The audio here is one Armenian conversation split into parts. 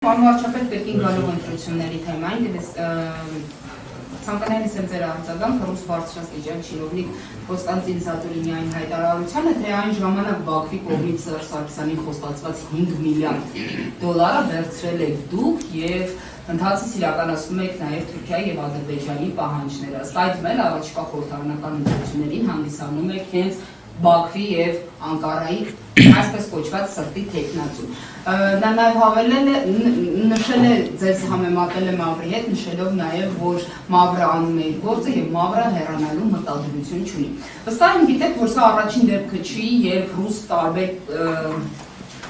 Անվարչապետ Պեկին գալով ընտրությունների թեմային, դες ցանկանալիս եմ ձեր արձագանքը ռուս բարձրաստիճան չինովնիկ Կոստանտին Զատուրինյանի հայտարարությանը, թե այն ժամանակ Բաքվի կողմից Սերժ Սարգսյանին խոստացված 5 միլիարդ դոլարը վերցրել եք դուք եւ ընթացից իրականացնում եք նաեւ Թուրքիայի եւ Ադրբեջանի պահանջները։ Ըստ այդմ էլ առաջկա խորհրդարանական ընտրություններին հանդիսանում եք հենց Բաքվի եւ Անկարայի այսպես կոչված սրտի թեկնածու։ Նա նաև հավելել է, նշել է, ձեզ համեմատել է Մավրի հետ, նշելով նաև, որ Մավրը անում է իր գործը եւ Մավրը հեռանալու մտադրություն չունի։ Վստահ եմ գիտեք, որ սա առաջին դեպքը չի, երբ ռուս տարբեր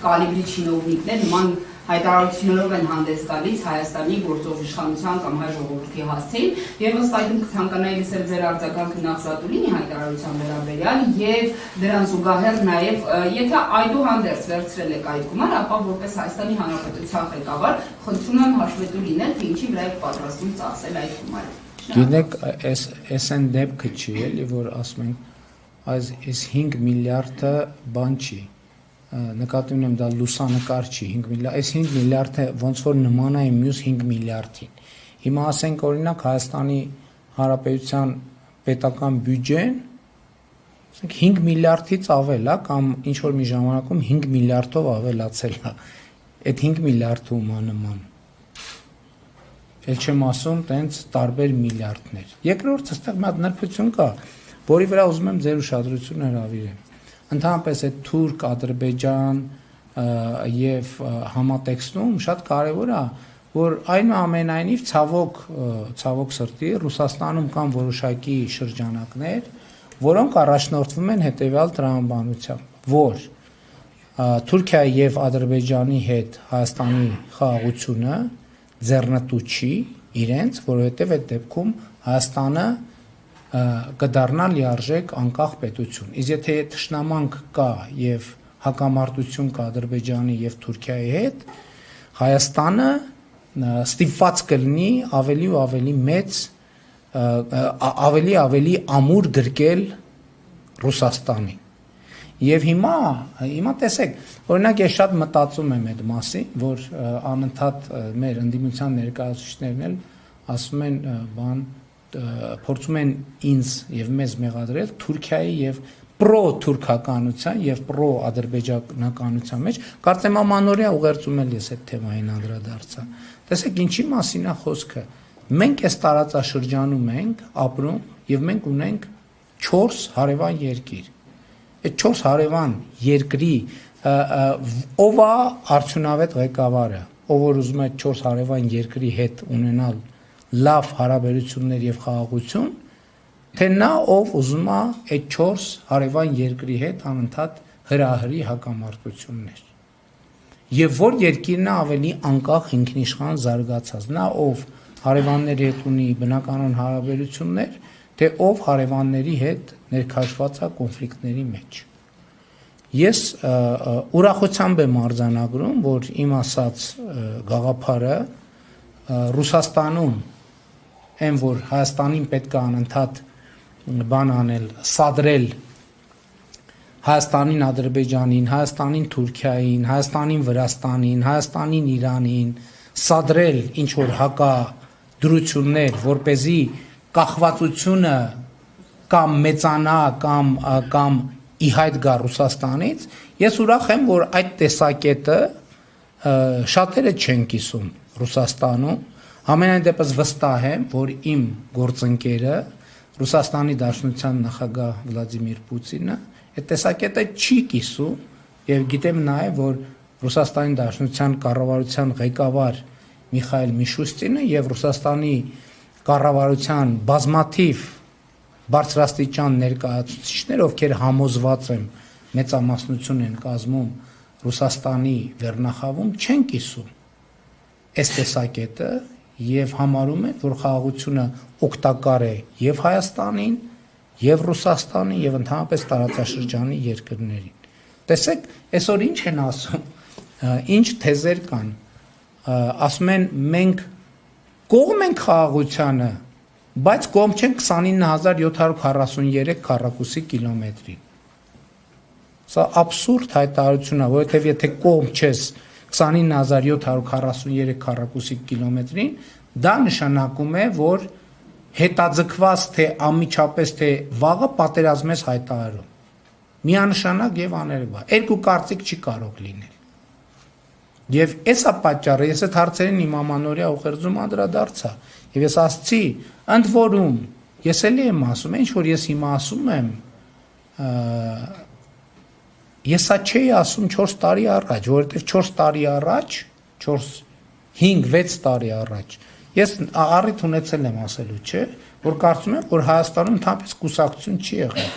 կալիբրի չինովնիկներ նման հայտարարություններով են հանդես գալիս Հայաստանի գործող իշխանության կամ հայ ժողովրդի հասցեին եւ ըստ այդմ կցանկանայի լսել ձեր արձագանքը նախ Զատուրինի հայտարարության վերաբերյալ եւ դրան զուգահեռ նաեւ եթե այդուհանդերձ վերցրել եք այդ գումարը, ապա որպես Հայաստանի Հանրապետության ղեկավար խնդրում եմ հաշվետու լինել, թե ինչի վրա եք պատրաստվում ծախսել այդ գումարը։ Գիտեք, այս այն դեպքը չի, էլի, որ ասում ենք այս 5 միլիարդը բան չի։ Նկատի ունեմ դա լուսանկար չի 5 միլիարդ, այս 5 միլիարդը ոնց որ նման է մյուս 5 միլիարդին։ Հիմա ասենք օրինակ Հայաստանի Հանրապետության պետական բյուջեն, ասենք 5 միլիարդից ավել է կամ ինչ որ մի ժամանակում 5 միլիարդով ավելացել է։ Այդ 5 միլիարդը ումա նման։ Էլ չեմ ասում տենց տարբեր միլիարդներ։ Երկրորդ այստեղ մի հատ նրբություն կա, որի վրա ուզում եմ ձեր ուշադրությունը հրավիրեմ։ Ընդհանրապես այդ թուրք, ադրբեջան եւ համատեքստում շատ կարեւոր է, որ այնուամենայնիվ ցավոք սրտի Ռուսաստանում կան որոշակի շրջանակներ, որոնք առաջնորդվում են հետեւյալ տրամաբանությամբ, որ Թուրքիայի եւ Ադրբեջանի հետ Հայաստանի խաղաղությունը ձեռնտու չի իրենց, որովհետեւ այդ դեպքում Հայաստանը կդառնա լիարժեք անկախ պետություն։ Իսկ եթե թշնամանք կա եւ հակամարտություն կա Ադրբեջանի եւ Թուրքիայի հետ, Հայաստանը ստիպված կլինի ավելի ու ավելի մեծ ավելի ամուր գրկել Ռուսաստանին։ Եվ հիմա տեսեք, օրինակ ես շատ մտածում եմ այդ մասին, որ անընդհատ մեր ընդդիմության ներկայացուցիչներն էլ ասում են փորձում են ինձ եւ մեզ մեղադրել Թուրքիայի եւ պրո-թուրքականության եւ պրո-ադրբեջանականության մեջ, կարծեմ ամանորյա ուղերձում էլ ես այդ թեմային անդրադարձա։ Տեսեք ինչի մասին է խոսքը։ Մենք այս տարածաշրջանում ենք ապրում եւ մենք ունենք 4 հարևան երկիր։ Այդ 4 հարևան երկրի ով է արդյունավետ ղեկավարը, ով որ ուզում է 4 հարևան երկրի հետ ունենալ լավ հարաբերություններ եւ խաղաղություն, թե նա ով ուզում է այդ 4 հարևան երկրի հետ անընդհատ հրահրի հակամարտություններ։ Եվ որ երկիրն է ավելի անկախ ինքնիշխան զարգացած, նա ով հարևանների հետ ունի բնականon հարաբերություններ, թե ով հարևանների հետ ներքաշված է կոնֆլիկտների մեջ։ Ես ուրախությամբ եմ արձանագրում, որ իմ ասած գաղափարը Ռուսաստանում այն որ Հայաստանին պետք է անընդհատ բան անել, սադրել Հայաստանին Ադրբեջանին, Հայաստանին Թուրքիային, Հայաստանին Վրաստանին, Հայաստանին Իրանին, սադրել ինչ որ հակադրություններ, որպեսզի կախվածությունը կամ մեծանա կամ ի հայտ գա Ռուսաստանից, ես ուրախ եմ, որ այդ տեսակետը շատերը չեն կիսում Ռուսաստանում, Համենայն դեպս վստահ եմ, որ իմ գործընկերը Ռուսաստանի Դաշնության նախագահ Վլադիմիր Պուտինը այդ տեսակետը չի կիսում եւ գիտեմ նաեւ, որ Ռուսաստանի Դաշնության կառավարության ղեկավար Միխայել Միշուստինը եւ Ռուսաստանի կառավարության բազմաթիվ բարձրաստիճան ներկայացուցիչներ, ովքեր համոզված եմ մեծամասնություն են կազմում Ռուսաստանի վերնախավում, չեն կիսում այս տեսակետը եւ համարում են, որ խաղաղությունը օգտակար է եւ Հայաստանին, եւ Ռուսաստանին, եւ ընդհանրապես տարածաշրջանի երկրներին։ Տեսեք, այսօր ինչ են ասում, ինչ թեզեր կան, ասում են մենք կողմ ենք խաղաղությանը, բայց կողմ չեն 29743 քառակուսի կիլոմետրի։ Սա աբսուրդ հայտարարություն է, որովհետեւ եթե կողմ չես 29743 քառակուսի կիլոմետրին, դա նշանակում է, որ հետաձգված թե անմիջապես թե վաղը պատերազմ ես հայտարարում։ Միանշանակ եւ աներևա։ Երկու կարծիք չի կարող լինել։ Եվ էսա պատճառը, ես այդ հարցերին իմ ամանորյա ուղերձում անդրադարձա, եւ ես ասացի, ընդ որում, ես էլի եմ ասում, ինչ որ ես հիմա ասում եմ, ես սա չէի ասում 4 տարի առաջ, որովհետեւ 4 տարի առաջ, 5-6 տարի առաջ, ես առիթ ունեցել եմ ասելու, չէ, որ կարծում եմ, որ Հայաստանում ընդհանրապես կուսակցություն չի եղել։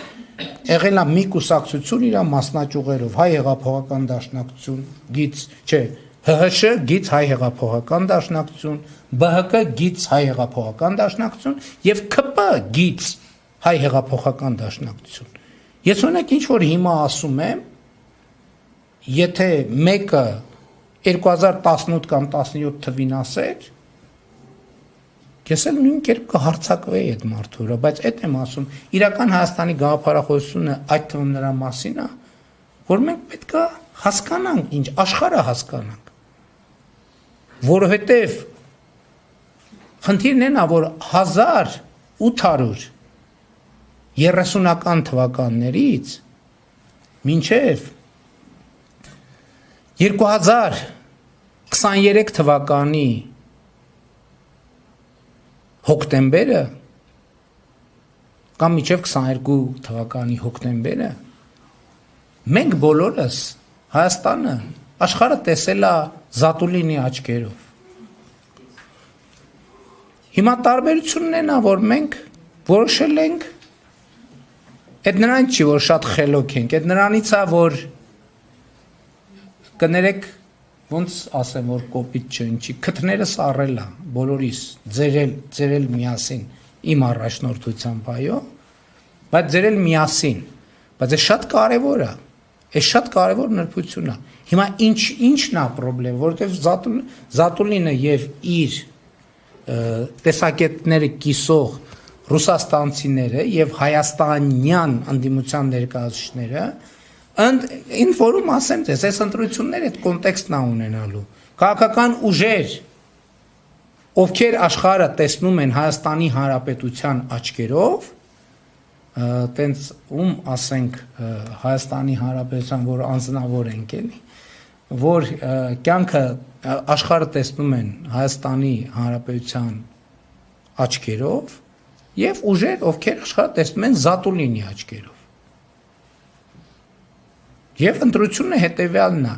Եղել է մի կուսակցություն իր մասնաճյուղերով, հայ հեղափոխական դաշնակցություն, գիծ, չէ, ՀՀՇ գիծ հայ հեղափոխական դաշնակցություն, ԲՀԿ գիծ հայ հեղափոխական դաշնակցություն եւ ՔՊ գիծ հայ հեղափոխական դաշնակցություն։ Ես օրինակ ինչ որ հիմա ասում եմ, եթե մեկը 2018 կամ 17 թվին ասեր, ես էլ նույն կերպ կհարցակվեի այդ մարդու վրա, բայց այդ եմ ասում, իրական Հայաստանի գաղափարախոսությունը այդ թվում նրա մասին է, որ մենք պետք է հասկանանք, ինչ աշխարհը հասկանանք, որովհետև խնդիրն են, որ 1830-ական թվականներից մինչև 2023 թվականի հոկտեմբերը կամ մինչև 22 թվականի հոկտեմբերը մենք բոլորս Հայաստանը աշխարհը տեսել է Զատուլինի աչքերով։ Հիմա տարբերությունն է նա, որ մենք որոշել ենք, այդ նրանից չի, որ շատ խելոք ենք, այդ նրանից է, որ կներեք, ոնց ասեմ, որ կոպիտ չէ, ինչի, քթներս առել է, բոլորիս, ձերել միասին, իմ առաջնորդությամբ, այո, բայց ձերել միասին, բայց է շատ կարևոր է, է շատ կարևոր նրբություն է։ Հիմա ինչն է պրոբլեմ, որովհետև Զատուլինը եւ իր տեսակետները կիսող ռուսաստանցիները եւ հայաստանյան անդիմության ներկայացուցիչները ինձ որում ասեմ, դες այս ընտրությունները այդ կոնտեքստն է ունենալու։ Քաղաքական ուժեր, ովքեր աշխարհը տեսնում են Հայաստանի Հանրապետության աչքերով, տենց ասենք Հայաստանի Հանրապետության, որ անձնավոր ենք էլի, որ կյանքը աշխարհը տեսնում են Հայաստանի Հանրապետության աչքերով եւ ուժեր, ովքեր աշխարհը տեսնում են Զատուլինի աչքերով։ Եվ ընտրությունը հետեւյալն է.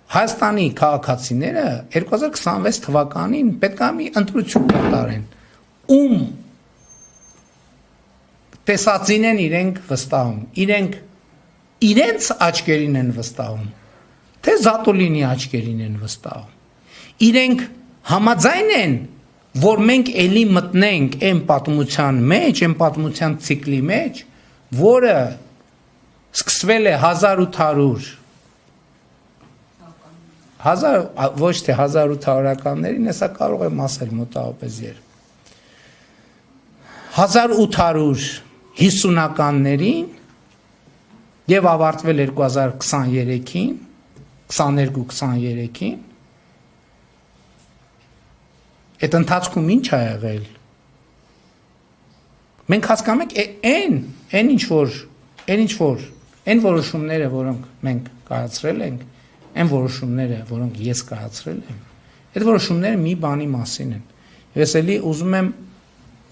Հայաստանի քաղաքացիները 2026 թվականին պետք է մի ընտրություն կատարեն, ում տեսածին են իրենք վստահում, իրենց աչքերին են վստահում, թե Զատուլինի աչքերին են վստահում, իրենք համաձայն են, որ մենք էլի մտնենք այն պատմության մեջ, այն պատմության ցիկլի մեջ, որը սկսվել է 1800 ոչ թե 1800-ականներին, հեսա կարող եմ ասել մոտավորապես 1850-ականներին եւ ավարտվել 2023-ին, 22-23-ին, այդ ընթացքում ինչ ա եղել։ Մենք հասկանում ենք այն որոշումները, որոնք մենք կայացրել ենք, այն որոշումները, որոնք ես կայացրել եմ, այդ որոշումները մի բանի մասին են։ Ես էլի ուզում եմ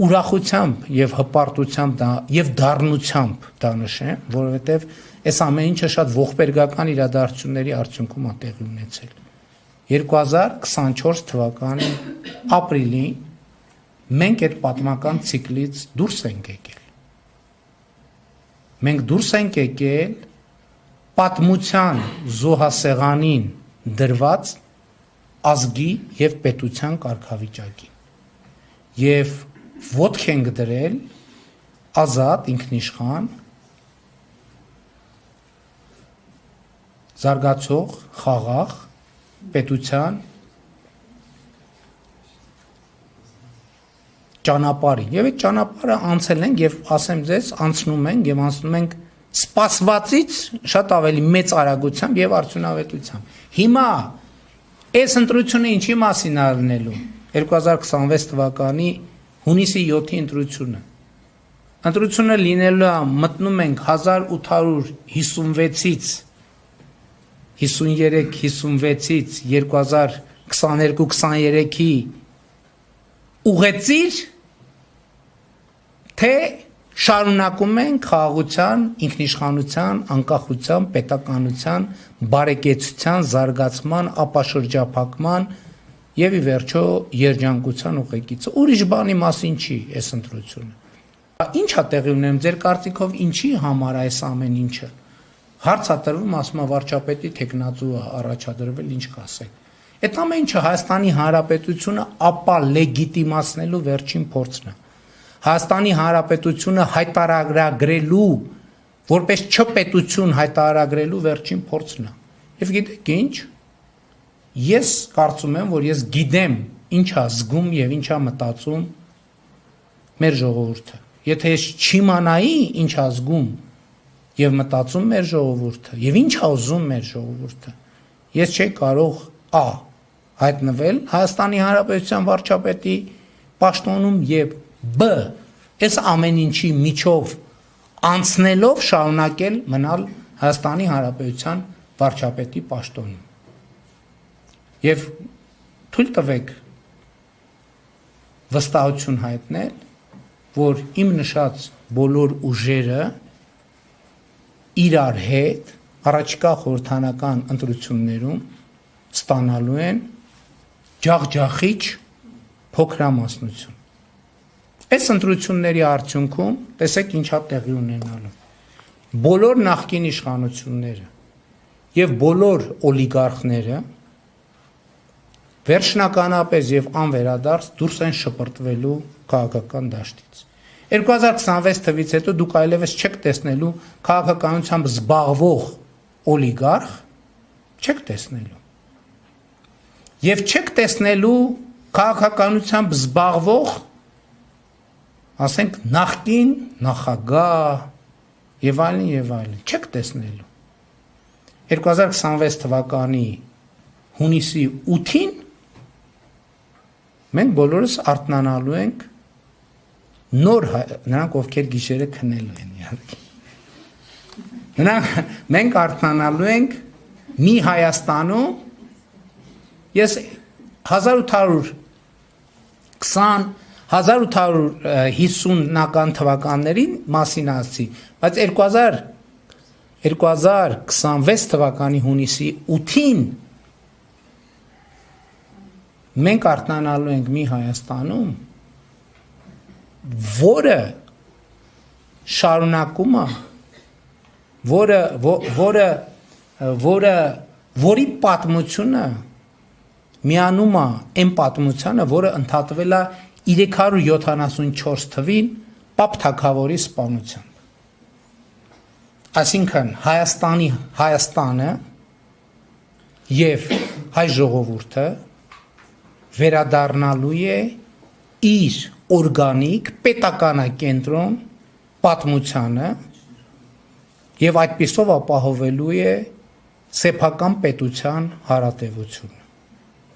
ուրախությամբ եւ հպարտությամբ եւ դառնությամբ դա նշեմ, որովհետեւ այս ամեն ինչը շատ ողբերգական իրադարձությունների արդյունքում է տեղի ունեցել։ 2024 թվականի ապրիլին մենք այդ պատմական ցիկլից դուրս ենք եկել։ Մենք դուրս ենք եկել պատմության զոհասեղանին դրված ազգի եւ պետության կարգավիճակին։ Եվ ոտք ենք դրել ազատ, ինքնիշխան, զարգացող, խաղաղ պետության ճանապարհին։ Եվ այդ ճանապարհը անցել ենք եւ ասեմ ձեզ, անցնում ենք սպասվածից շատ ավելի մեծ արագությամբ եւ արդյունավետությամբ։ Հիմա Այս ընտրությունը ինչի մասին է լինելու 2026 թվականի հունիսի 7-ի ընտրությունը ընտրությունը լինելու է մտնում ենք 1856-ից 53-56-ից 2022-23-ի ուղեցիր թե շարունակում են խաղաղության, ինքնիշխանության, անկախության, պետականության, բարեկեցության, զարգացման, ապաշրջափակման եւ ի վերջո երջանկության ուղեկիցը։ Ուրիշ բանի մասին չի այս ընտրությունը։ Ինչ է տեղի ունենում ձեր կարծիքով ինչի համար այս ամեն ինչը։ Հարց է տրվում, ասում է վարչապետի տեխնացու առաջադրվել, ինչ կասեք։ Այդ ամեն ինչը Հայաստանի Հանրապետությունը ապա լեգիտիմացնելու վերջին փորձն է։ Հայաստանի Հանրապետությունը հայտարարագրելու, որպես չպետություն հայտարարագրելու վերջին փորձն է։ Եվ գիտեք ինչ։ Ես կարծում եմ, որ ես գիտեմ ինչ է զգում եւ ինչ է մտածում մեր ժողովուրդը։ Եթե ես չիմանայի ինչ է զգում եւ մտածում մեր ժողովուրդը եւ ինչ է ուզում մեր ժողովուրդը, ես չէի կարող հայտնվել Հայաստանի Հանրապետության վարչապետի պաշտոնում եւ այս ամեն ինչի միջով անցնելով շարունակել մնալ Հայաստանի Հանրապետության վարչապետի պաշտոնում։ Եվ թույլ տվեք վստահություն հայտնել, որ իմ նշած բոլոր ուժերը իրար հետ առաջիկա խորհրդանական ընտրություններում ստանալու են ջախջախիչ փոքրամասնություն։ Այս ընտրությունների արդյունքում տեսեք ինչա տեղի ունենալու։ Բոլոր նախկին իշխանությունները եւ բոլոր օլիգարխները վերջնականապես եւ անվերադարձ դուրս են շպրտվելու քաղաքական դաշտից։ 2026 թվից հետո դուք այլևս չեք տեսնելու քաղաքականությամբ զբաղվող օլիգարխ, չեք տեսնելու։ Եվ չեք տեսնելու քաղաքականությամբ զբաղվող, ասենք, նախկին նախագահ եւ այլն, չեք տեսնելու։ 2026 թվականի հունիսի 8-ին մենք բոլորս արթնանալու ենք նոր նրանք ովքեր գիշերը քնելու են իհարկե։ Մենք արթնանալու ենք մի Հայաստանում ես 1850-1850-ական թվականներին մասին ասացի, բայց 2026 թվականի հունիսի 8-ին մենք արթնանալու ենք մի Հայաստանում, որը շարունակում է, որի պատմությունը միանում է այն պատմությանը, որը ընդհատվել է 374 թվին Պապ Թագավորի սպանությամբ։ Այսինքն Հայաստանը եւ հայ ժողովուրդը վերադառնալու է իր օրգանիկ պետականակենտրոն պատմությանը եւ այդպիսով ապահովելու է սեփական պետության հարատեվությունը։